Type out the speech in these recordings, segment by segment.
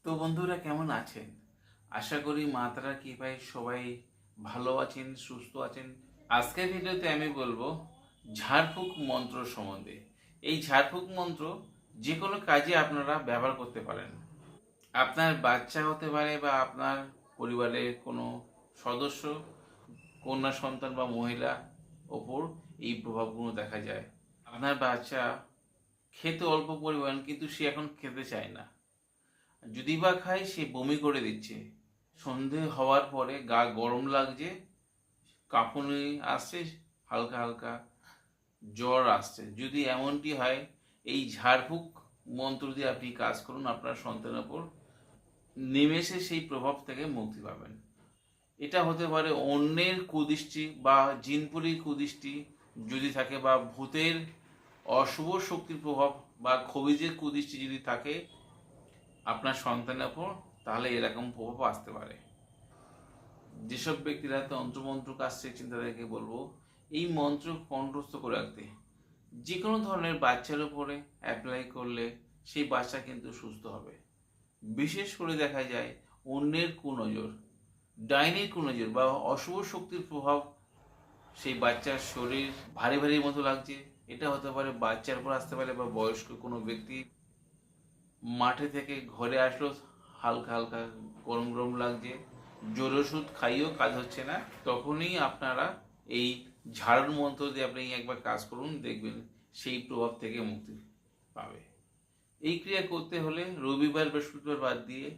তো বন্ধুরা কেমন আছেন? আশা করি মা তারার কৃপায় সবাই ভালো আছেন, সুস্থ আছেন। আজকের ভিডিওতে আমি বলবো ঝাড়ফুঁক মন্ত্র সম্বন্ধে। এই ঝাড়ফুঁক মন্ত্র যে কোনো কাজে আপনারা ব্যবহার করতে পারেন। আপনার বাচ্চা হতে পারে বা আপনার পরিবারের কোনো সদস্য, কন্যা সন্তান বা মহিলা ওপর এই প্রভাবগুলো দেখা যায়। আপনার বাচ্চা খেতে অল্প পরিমাণ, কিন্তু সে এখন খেতে চায় না। যদি বা খায় সে বমি করে দিচ্ছে, সন্ধে হওয়ার পরে গা গরম লাগছে, কাঁপুনি আসছে, হালকা হালকা জ্বর আসছে। যদি এমনটি হয়, এই ঝাড়ফুঁক মন্ত্র দিয়ে আপনি কাজ করুন, আপনার সন্তানের ওপর নিমেষে সেই প্রভাব থেকে মুক্তি পাবেন। এটা হতে পারে অন্যের কুদৃষ্টি বা জিনপুরির কুদৃষ্টি যদি থাকে, বা ভূতের অশুভ শক্তির প্রভাব বা খবিজের কুদৃষ্টি যদি থাকে আপনার সন্তানের ওপর, তাহলে এরকম প্রভাব আসতে পারে। যেসব ব্যক্তিরা তন্ত্রমন্ত্র কাজ শিখছেন তাদেরকে বলবো এই মন্ত্র কণ্ঠস্থ করে রাখতে। যে কোনো ধরনের বাচ্চার উপরে অ্যাপ্লাই করলে সেই বাচ্চা কিন্তু সুস্থ হবে। বিশেষ করে দেখা যায় অন্যের কুনজর, ডাইনির কুনজর বা অশুভ শক্তির প্রভাব, সেই বাচ্চার শরীর ভারী ভারী মতো লাগছে, এটা হতে পারে বাচ্চার উপর আসতে পারে, বা বয়স্ক কোনো ব্যক্তি মাঠে থেকে ঘরে আসলো, হালকা হালকা গরম গরম লাগছে, জোর ওষুধ খাইয়েও কাজ হচ্ছে না, তখনই আপনারা এই ঝাড়ুর মন্ত্র দিয়ে আপনি একবার কাজ করুন, দেখবেন সেই প্রভাব থেকে মুক্তি পাবে। এই ক্রিয়া করতে হলে রবিবার বৃহস্পতিবার বাদ দিয়ে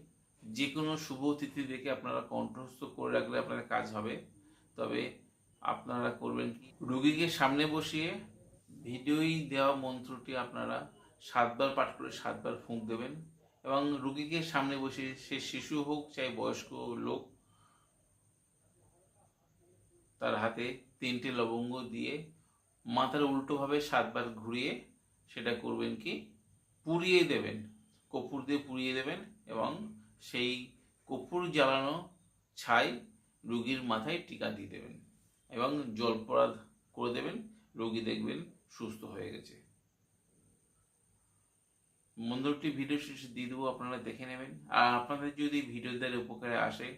যে কোনো শুভ তিথি দেখে আপনারা কণ্ঠস্থ করে রাখলে আপনার কাজ হবে। তবে আপনারা করবেন কি, রুগীকে সামনে বসিয়ে ভিডিওই দেওয়া মন্ত্রটি আপনারা 7 বার পাঠ করে 7 বার ফুঁক দেবেন, এবং রুগীকে সামনে বসিয়ে, সে শিশু হোক চাই বয়স্ক লোক, তার হাতে 3টে লবঙ্গ দিয়ে মাথার উল্টোভাবে 7 বার ঘুরিয়ে সেটা করবেন কি, পুড়িয়ে দেবেন, কর্পূর দিয়ে পুড়িয়ে দেবেন, এবং সেই কর্পূর জ্বালানো ছাই রুগীর মাথায় টিকা দিয়ে দেবেন এবং জল পড়া করে দেবেন। রোগী দেখবেন সুস্থ হয়ে গেছে। মন্ত্রটি ভিডিও শেষে দিয়ে দেবো, আপনারা দেখে নেবেন। আর আপনাদের যদি ভিডিও দ্বারা উপকারে আসে,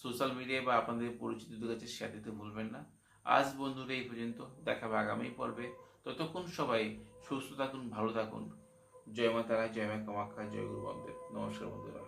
সোশ্যাল মিডিয়ায় বা আপনাদের পরিচিতদের কাছে শেয়ার দিতে ভুলবেন না। আজ বন্ধুরা এই পর্যন্ত, দেখা হবে আগামী পর্বে। ততক্ষণ সবাই সুস্থ থাকুন, ভালো থাকুন। জয় মা তারা, জয় মা কামাখ্যা, জয় গুরু বামদেব। নমস্কার বন্ধুরা।